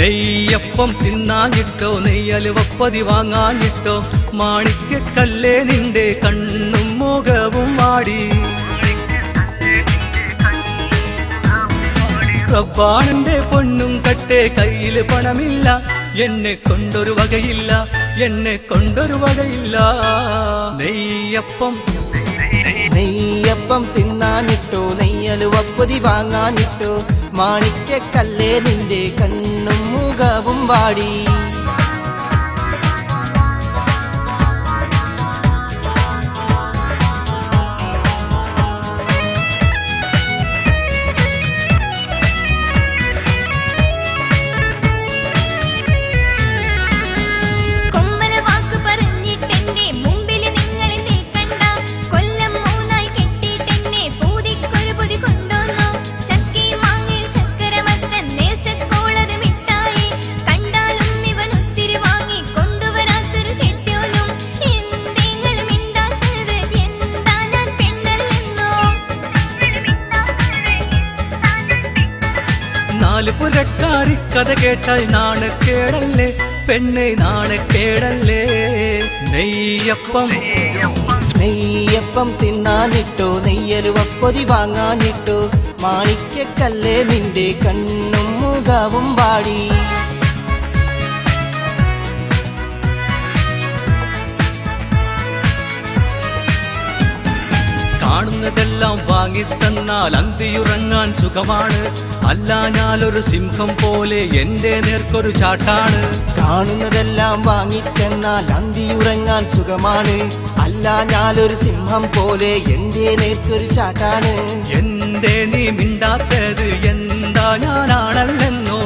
നെയ്യപ്പം തിന്നാഞ്ഞിട്ടോ നെയ്യലുവപ്പതി വാങ്ങാഞ്ഞിട്ടോ മാണിക്കക്കല്ലേ നിന്റെ കണ്ണും മുഖവും മാടി. റബ്ബാണെന്റെ പൊന്നും കട്ടെ കയ്യില് പണമില്ല എന്നെ കൊണ്ടൊരു വകയില്ല എന്നെ കൊണ്ടൊരു വകയില്ല. നെയ്യപ്പം തിന്നാഞ്ഞിട്ടോ നെയ്യലുവപ്പതി വാങ്ങാഞ്ഞിട്ടോ മാണിക്കക്കല്ലേ നിന്റെ കണ്ണും മുഖവും വാടി. നാലുപുരക്കാരി കഥ കേട്ടാൽ നാണക്കേടല്ലേ പെണ്ണെ നാണക്കേടല്ലേ. നെയ്യപ്പം തിന്നാഞ്ഞിട്ടോ നെയ്യലുവപ്പൊതി വാങ്ങാഞ്ഞിട്ടോ മാണിക്കക്കല്ലേ നിന്റെ കണ്ണും മുഖവും വാടി. കാണുന്നതെല്ലാം വാങ്ങിത്തന്നാൽ അന്തിയുറങ്ങാൻ സുഖമാണ്, അല്ല ഞാനൊരു സിംഹം പോലെ എന്റെ നേർക്കൊരു ചാട്ടാണ്. കാണുന്നതെല്ലാം വാങ്ങിത്തന്നാൽ അന്തിയുറങ്ങാൻ സുഖമാണ്, അല്ല ഞാനൊരു സിംഹം പോലെ എന്റെ നേർക്കൊരു ചാട്ടാണ്. എന്തേ നീ മിണ്ടാത്തത് എന്താ ഞാനാണല്ലെന്നോ.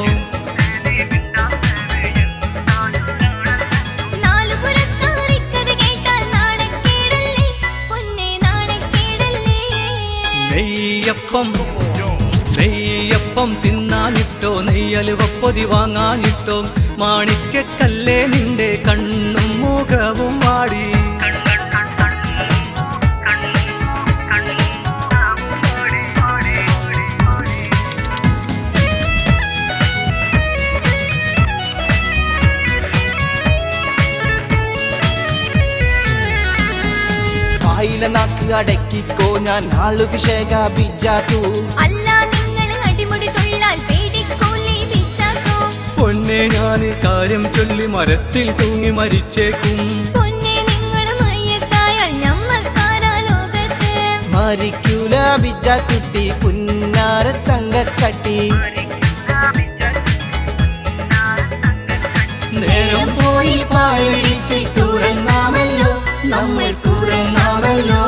നെയ്യപ്പം തിന്നാഞ്ഞിട്ടോ നെയ്യലുവപ്പൊതി വാങ്ങാഞ്ഞിട്ടോ മാണിക്കക്കല്ലേ നിന്റെ കണ്ണും മുഖവും വാടി. നാക്ക് അടക്കിക്കോ ഞാൻ നാളുഭിഷേക ബിജാത്തു. പൊന്നെ ഞാന് കാര്യം ചൊല്ലി മരത്തിൽ തൂങ്ങി മരിച്ചേക്കും. മരിക്കൂല ബിജാത്തുട്ടി പുന്നാര തങ്കക്കട്ടി. നേരം പോയി പായടിച്ച് തുറന്നാമല്ലോ നമ്മൾ തുറന്നാമല്ലോ.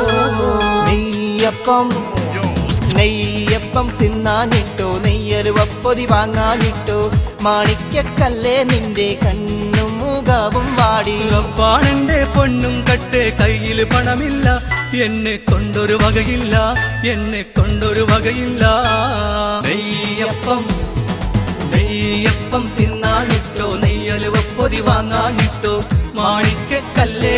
നെയ്യപ്പം തിന്നാഞ്ഞിട്ടോ നെയ്യലുവപ്പൊതി വാങ്ങാഞ്ഞിട്ടോ മാണിക്കക്കല്ലേ നിന്റെ കണ്ണും മുഖവും വാടി. റബ്ബാണെന്റെ പൊന്നും കട്ടെ കയ്യില് പണമില്ല എന്നെ കൊണ്ടൊരു വകയില്ല എന്നെ കൊണ്ടൊരു വകയില്ല. നെയ്യപ്പം തിന്നാഞ്ഞിട്ടോ നെയ്യലുവപ്പൊതി വാങ്ങാഞ്ഞിട്ടോ മാണിക്കക്കല്ലേ